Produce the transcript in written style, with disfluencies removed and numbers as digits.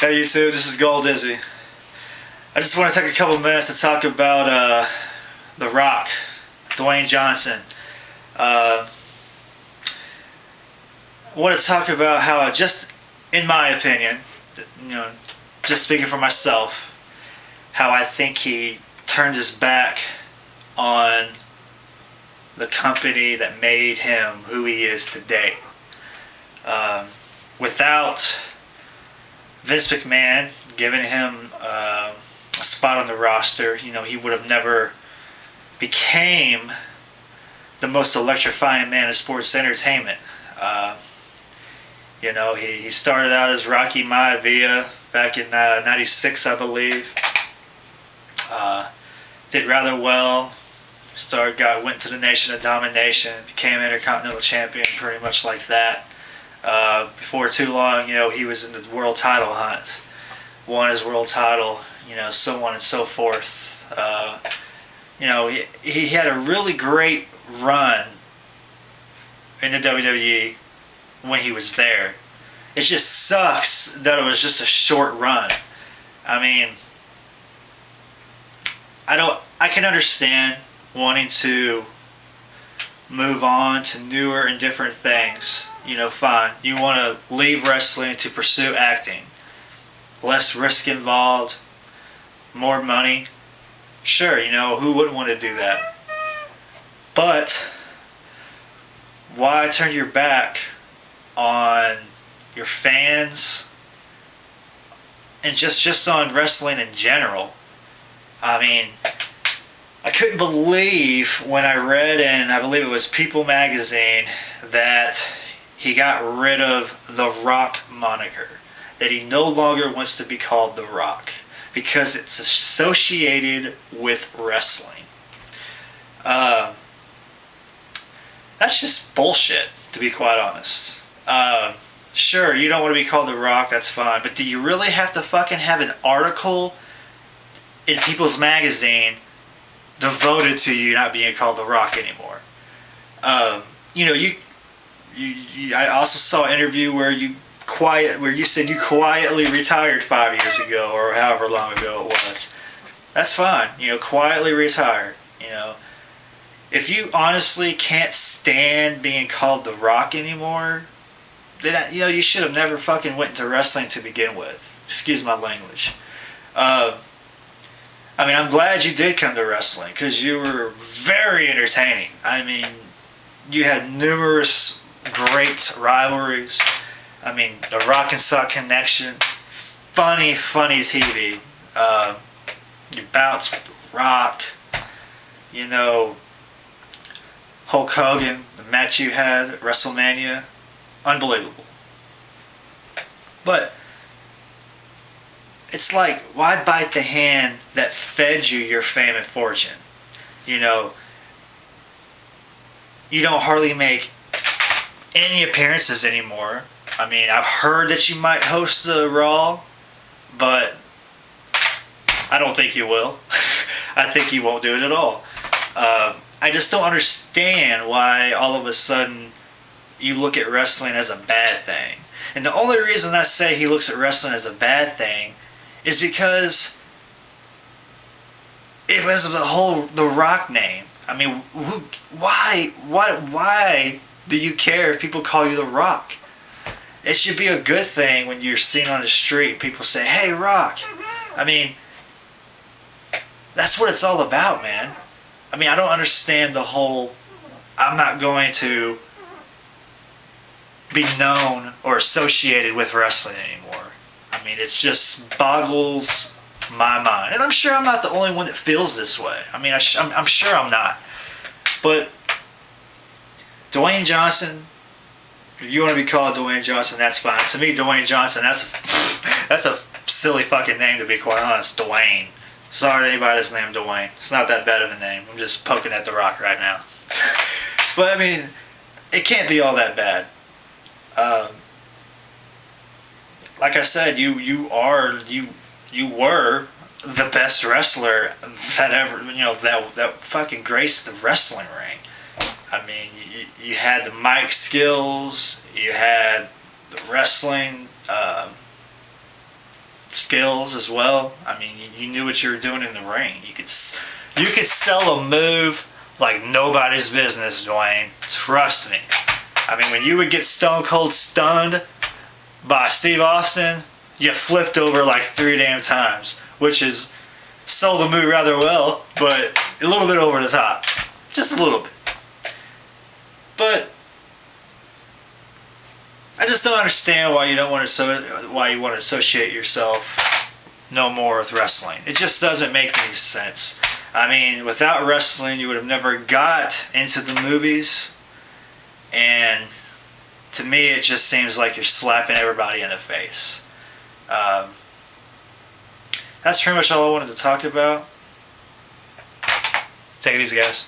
Hey YouTube, this is Gold Dizzy. I just want to take a couple minutes to talk about The Rock, Dwayne Johnson. I want to talk about how, just in my opinion, just speaking for myself, how I think he turned his back on the company that made him who he is today. Without Vince McMahon giving him a spot on the roster, he would have never became the most electrifying man in sports entertainment. He started out as Rocky Maivia back in '96, I believe. Did rather well. Went to the Nation of Domination, became Intercontinental Champion, pretty much like that. Before too long, he was in the world title hunt, won his world title, so on and so forth. He had a really great run in the WWE when he was there. It just sucks that it was just a short run. I mean, I can understand wanting to move on to newer and different things. Fine. You want to leave wrestling to pursue acting. Less risk involved, more money. Sure, who wouldn't want to do that? But why turn your back on your fans and just on wrestling in general? I mean, I couldn't believe when I read in, I believe it was People magazine, that he got rid of the Rock moniker. That he no longer wants to be called The Rock because it's associated with wrestling. That's just bullshit, to be quite honest. Sure, you don't want to be called The Rock, that's fine. But do you really have to fucking have an article in People's magazine devoted to you not being called The Rock anymore? I also saw an interview where you said you quietly retired 5 years ago or however long ago it was. That's fine. Quietly retired. If you honestly can't stand being called The Rock anymore, then you should have never fucking went into wrestling to begin with. Excuse my language. I'm glad you did come to wrestling because you were very entertaining. You had numerous great rivalries. The Rock and Sock Connection, funny TV. Your bouts with The Rock, Hulk Hogan, the match you had at WrestleMania, unbelievable. But it's like, why bite the hand that fed you your fame and fortune? You don't hardly make any appearances anymore. I've heard that you might host the Raw, but I don't think you will. I think you won't do it at all. I just don't understand why all of a sudden you look at wrestling as a bad thing. And the only reason I say he looks at wrestling as a bad thing is because it was the Rock name. Why do you care if people call you The Rock? It should be a good thing when you're seen on the street and people say, "Hey, Rock." That's what it's all about, man. I don't understand the whole, I'm not going to be known or associated with wrestling anymore. It just boggles my mind. And I'm sure I'm not the only one that feels this way. I'm sure I'm not. But Dwayne Johnson, if you want to be called Dwayne Johnson, that's fine. To me, Dwayne Johnson, that's a silly fucking name, to be quite honest. Dwayne. Sorry to anybody that's named Dwayne. It's not that bad of a name. I'm just poking at The Rock right now. But it can't be all that bad. Like I said, you were the best wrestler that ever, that fucking graced the wrestling ring. You had the mic skills, you had the wrestling, skills as well. I mean, you knew what you were doing in the ring. You could sell a move like nobody's business, Dwayne. Trust me. I mean, when you would get stone cold stunned by Steve Austin, you flipped over like 3 damn times, which is sold the move rather well, but a little bit over the top. Just a little bit. But I just don't understand why you want to associate yourself no more with wrestling. It just doesn't make any sense. I mean, without wrestling, you would have never got into the movies, and to me, it just seems like you're slapping everybody in the face. That's pretty much all I wanted to talk about. Take it easy, guys.